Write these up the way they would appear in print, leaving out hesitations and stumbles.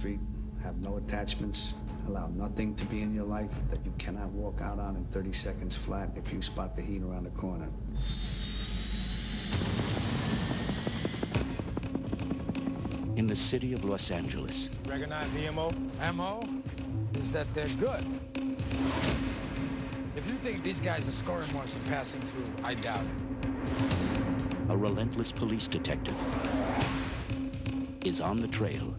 street, have no attachments, allow nothing to be in your life that you cannot walk out on in 30 seconds flat if you spot the heat around the corner. In the city of Los Angeles. Recognize the MO? MO is that they're good. If you think these guys are scoring more than passing through, I doubt it. A relentless police detective is on the trail.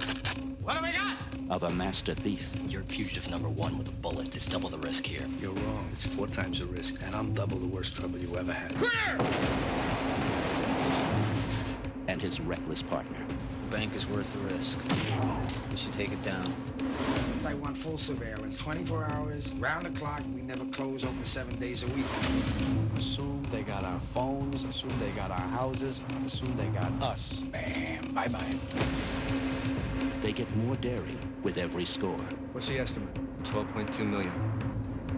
What do we got? Of a master thief. You're fugitive number one with a bullet. It's double the risk here. You're wrong. It's 4 times the risk, and I'm double the worst trouble you ever had. Clear! And his reckless partner. The bank is worth the risk. We should take it down. I want full surveillance, 24 hours, round the clock. We never close, open 7 days a week. Assume they got our phones, assume they got our houses, assume they got us. Bam, bye-bye. They get more daring with every score. What's the estimate? 12.2 million.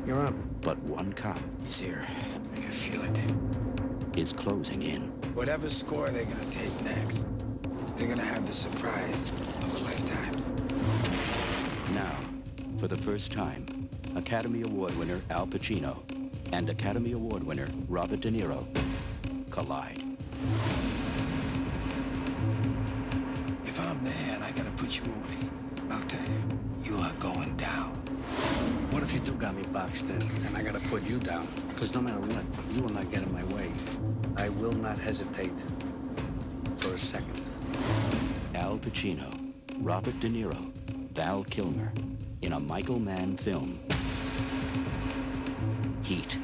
You're up. But one cop He's here. I can feel it. is closing in. Whatever score they're gonna take next, they're gonna have the surprise of a lifetime. Now, for the first time, Academy Award winner Al Pacino and Academy Award winner Robert De Niro collide. If I'm there and I gotta put you away, I'll tell you, you are going down. What if you do got me boxed in, and I gotta put you down? Because no matter what, you will not get in my way. I will not hesitate for a second. Al Pacino, Robert De Niro, Val Kilmer in a Michael Mann film, Heat.